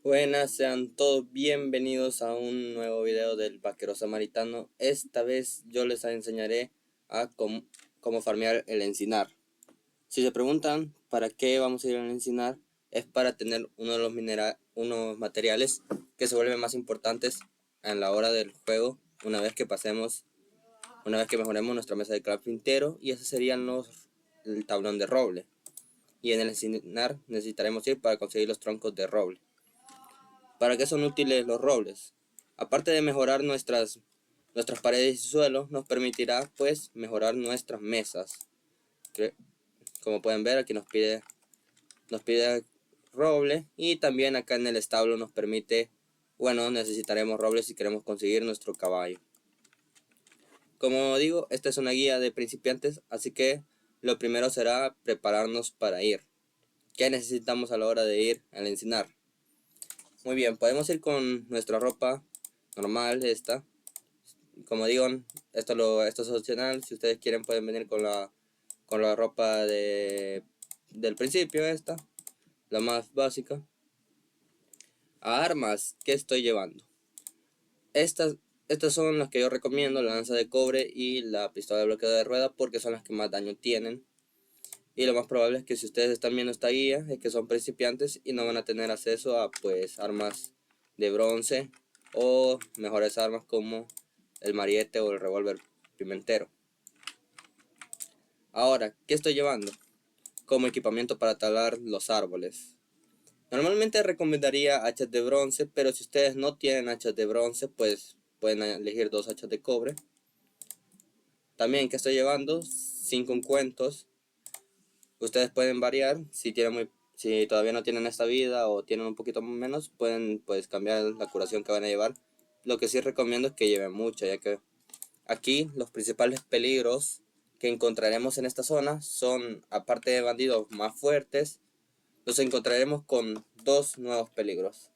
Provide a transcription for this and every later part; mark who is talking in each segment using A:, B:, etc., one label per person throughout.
A: Buenas, sean todos bienvenidos a un nuevo video del vaquero samaritano. Esta vez yo les enseñaré a cómo farmear el encinar. Si se preguntan para qué vamos a ir al encinar, es para tener uno de los unos materiales que se vuelven más importantes en la hora del juego una vez que mejoremos nuestra mesa de carpintero, y esos serían el tablón de roble. Y en el encinar necesitaremos ir para conseguir los troncos de roble. ¿Para qué son útiles los robles? Aparte de mejorar nuestras paredes y suelo, nos permitirá pues mejorar nuestras mesas. Como pueden ver, aquí nos pide roble, y también acá en el establo nos permite, bueno, necesitaremos roble si queremos conseguir nuestro caballo. Como digo, esta es una guía de principiantes, así que lo primero será prepararnos para ir. ¿Qué necesitamos a la hora de ir al encinar? Muy bien, podemos ir con nuestra ropa normal, esta. Como digo, esto es opcional. Si ustedes quieren pueden venir con la ropa del principio, esta, la más básica. A armas, ¿qué estoy llevando? Estas son las que yo recomiendo: la lanza de cobre y la pistola de bloqueo de rueda, porque son las que más daño tienen. Y lo más probable es que si ustedes están viendo esta guía es que son principiantes y no van a tener acceso a pues armas de bronce o mejores armas como el mariete o el revólver pimentero. Ahora, ¿qué estoy llevando como equipamiento para talar los árboles? Normalmente recomendaría hachas de bronce, pero si ustedes no tienen hachas de bronce, pues pueden elegir dos hachas de cobre. También, ¿qué estoy llevando? 5 encuentros. Ustedes pueden variar, si todavía no tienen esta vida o tienen un poquito menos, pueden pues cambiar la curación que van a llevar. Lo que sí recomiendo es que lleven mucha, ya que aquí los principales peligros que encontraremos en esta zona son, aparte de bandidos más fuertes, nos encontraremos con dos nuevos peligros.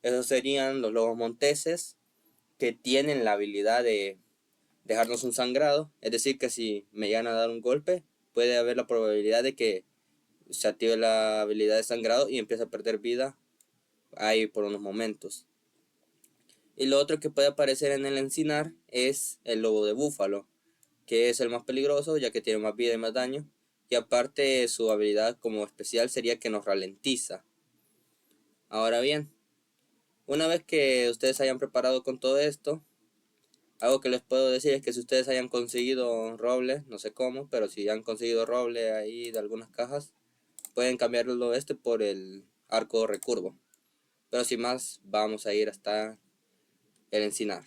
A: Esos serían los lobos monteses, que tienen la habilidad de dejarnos un sangrado. Es decir, que si me llegan a dar un golpe, puede haber la probabilidad de que se active la habilidad de sangrado y empiece a perder vida ahí por unos momentos. Y lo otro que puede aparecer en el encinar es el lobo de búfalo, que es el más peligroso, ya que tiene más vida y más daño. Y aparte, su habilidad como especial sería que nos ralentiza. Ahora bien, una vez que ustedes hayan preparado con todo esto, algo que les puedo decir es que si ustedes hayan conseguido roble, no sé cómo, pero si han conseguido roble ahí de algunas cajas, pueden cambiarlo por el arco recurvo. Pero sin más, vamos a ir hasta el encinar.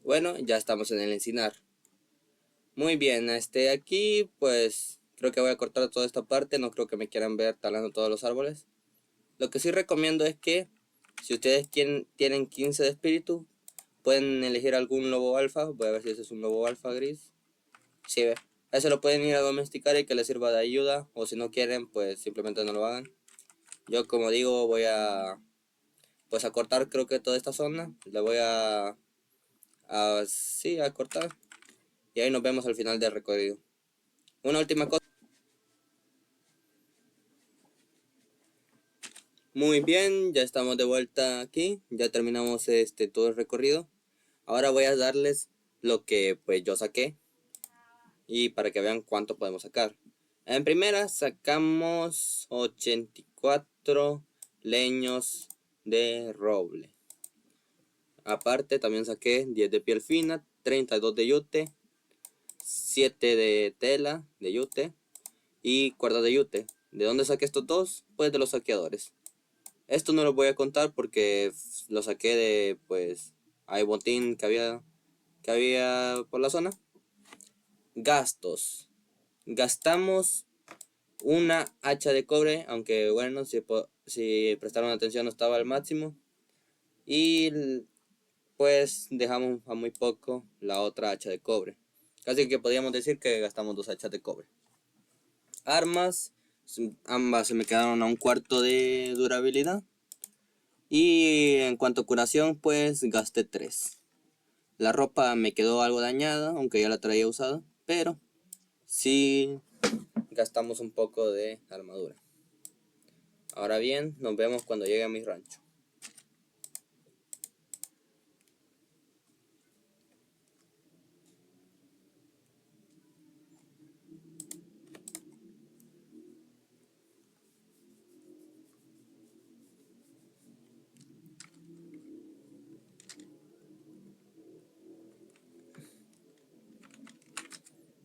A: Bueno, ya estamos en el encinar. Muy bien, aquí pues creo que voy a cortar toda esta parte. No creo que me quieran ver talando todos los árboles. Lo que sí recomiendo es que si ustedes tienen 15 de espíritu, pueden elegir algún lobo alfa. Voy a ver si ese es un lobo alfa gris. Sí, ve. A ese lo pueden ir a domesticar y que les sirva de ayuda. O si no quieren, pues simplemente no lo hagan. Yo, como digo, voy a pues a cortar creo que toda esta zona. La voy sí, a cortar. Y ahí nos vemos al final del recorrido. Una última cosa. Muy bien, ya estamos de vuelta aquí. Ya terminamos todo el recorrido. Ahora voy a darles lo que pues yo saqué y para que vean cuánto podemos sacar. En primera sacamos 84 leños de roble. Aparte también saqué 10 de piel fina, 32 de yute, 7 de tela de yute y cuerdas de yute. ¿De dónde saqué estos dos? Pues de los saqueadores. Esto no lo voy a contar porque lo saqué de pues hay botín que había por la zona. Gastos. Gastamos una hacha de cobre, aunque bueno, si prestaron atención no estaba al máximo. Y pues dejamos a muy poco la otra hacha de cobre. Casi que podríamos decir que gastamos 2 hachas de cobre. Armas, ambas se me quedaron a un cuarto de durabilidad. Y en cuanto a curación, pues gasté 3. La ropa me quedó algo dañada, aunque ya la traía usada, pero sí gastamos un poco de armadura. Ahora bien, nos vemos cuando llegue a mi rancho.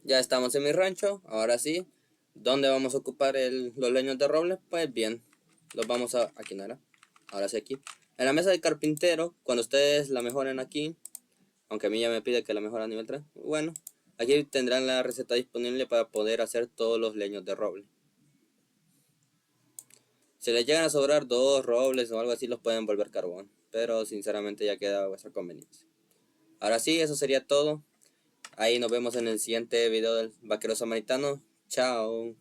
A: Ya estamos en mi rancho, ahora sí. ¿Dónde vamos a ocupar los leños de roble? Pues bien, los vamos a... aquí no era. Ahora sí aquí. En la mesa de carpintero, cuando ustedes la mejoren aquí, aunque a mí ya me pide que la mejore a nivel 3, bueno, aquí tendrán la receta disponible para poder hacer todos los leños de roble. Si les llegan a sobrar 2 robles o algo así, los pueden volver carbón, pero sinceramente ya queda a vuestra conveniencia. Ahora sí, eso sería todo. Ahí nos vemos en el siguiente video del vaquero samaritano. Chao.